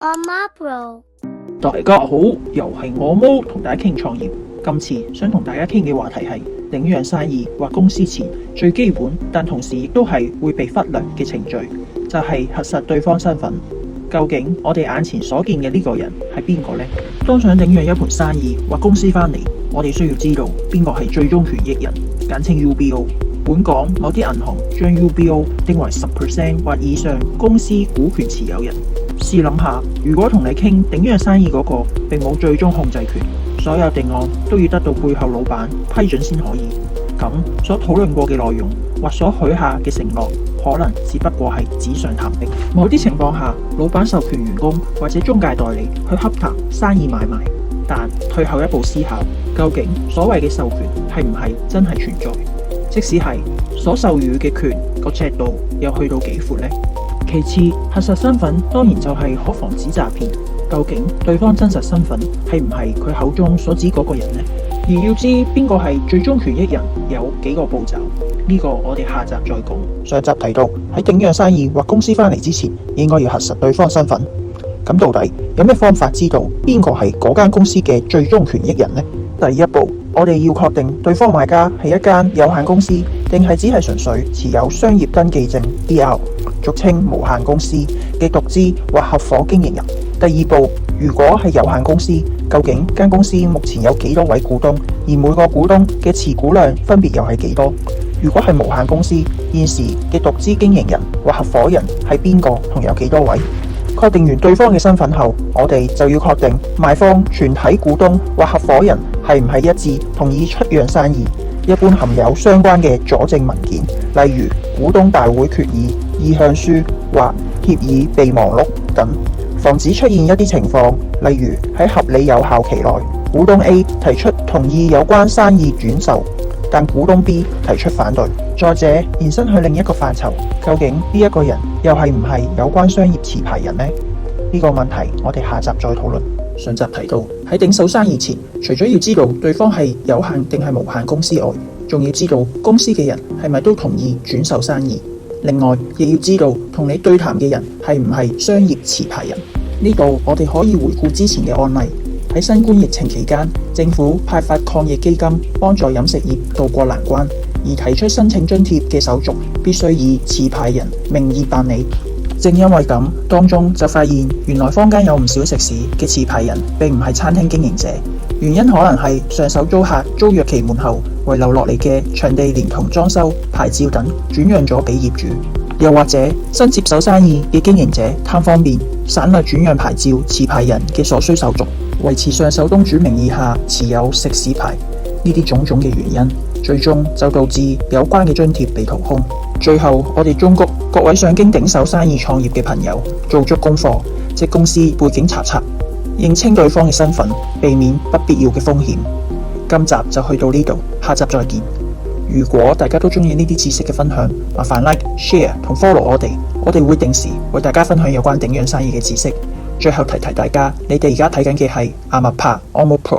阿媽 Bro，大家好，又係我毛同大家傾創業。今次想同大家傾嘅話題係領養生意或公司前最基本，但同時亦都係會被忽略嘅程序，就係核實對方身份。究竟我哋眼前所見嘅呢個人係邊個呢？當想領養一盤生意或公司返嚟，我哋需要知道邊個係最終權益人，簡稱 UBO。本港某啲銀行將 UBO 定為 10% 或以上公司股權持有人。試諗下，如果同你傾領養生意嗰個並冇最終控制權，所有定案都要得到背後老闆批准先可以，咁所討論過嘅內容或所許下嘅承諾，可能只不過係紙上談兵。某啲情況下，老闆授權員工或者中介代理去洽談生意買賣，但退後一步思考，究竟所謂嘅授權係唔係真係存在？即使係，所授予嘅權個尺度又去到幾闊呢？其次，核實身份當然就係可防止詐騙。究竟對方真實身份係唔係佢口中所指嗰個人呢？而要知邊個係最終權益人，有幾個步驟，呢個我哋下集再講。上集提到喺領養生意或公司返嚟之前，應該要核實對方身份。咁到底有咩方法知道邊個係嗰間公司嘅最終權益人呢？第一步，我哋要確定對方買家係一間有限公司，定係只係純粹持有商業登記證 DR， 俗稱無限公司嘅獨資或合夥經營人。第二步，如果係有限公司，究竟間公司目前有幾多位股東，而每個股東嘅持股量分別又係幾多？如果係無限公司，現時嘅獨資經營人或合夥人係邊個同有幾多位？確定完對方嘅身份後，我哋就要確定賣方全體股東或合夥人係唔係一致同意出讓生意。一般含有相關嘅佐證文件，例如股東大會決議、意向書或協議備忘錄等，防止出現一啲情況，例如喺合理有效期內，股東 A 提出同意有關生意轉售，但股東 B 提出反對。再者，延伸去另一個範疇，究竟呢一個人又係唔係有關商業持牌人呢？呢個問題我哋下集再討論。上集提到喺頂手生意前，除咗要知道對方係有限定係無限公司外，仲要知道公司嘅人係咪都同意轉售生意。另外，亦要知道同你對談嘅人係唔係商業持牌人。呢度我哋可以回顧之前嘅案例。喺新冠疫情期間，政府派發抗疫基金，幫助飲食業渡過難關，而提出申請津貼嘅手續必須以持牌人名義辦理。正因為咁，當中就發現原來坊間有唔少食肆嘅持牌人並唔係餐廳經營者，原因可能係上手租客租約期滿後遺留落嚟嘅場地連同裝修、牌照等轉讓咗俾業主，又或者新接手生意嘅經營者貪方便，省略轉讓牌照持牌人嘅所需手續，維持上手東主名義下持有食肆牌。呢啲種種嘅原因，最終就導致有關嘅津貼被掏空。最後，我哋忠告各位上京頂手生意創業嘅朋友做足功課，即公司背景查冊，認清對方嘅身份，避免不必要嘅風險。今集就去到呢度，下集再見。如果大家都中意呢啲知識嘅分享，麻煩 like、share 同 follow 我哋會定時為大家分享有關領養生意嘅知識。最後提提大家，你哋而家睇緊嘅係阿麥拍 Amo Pro。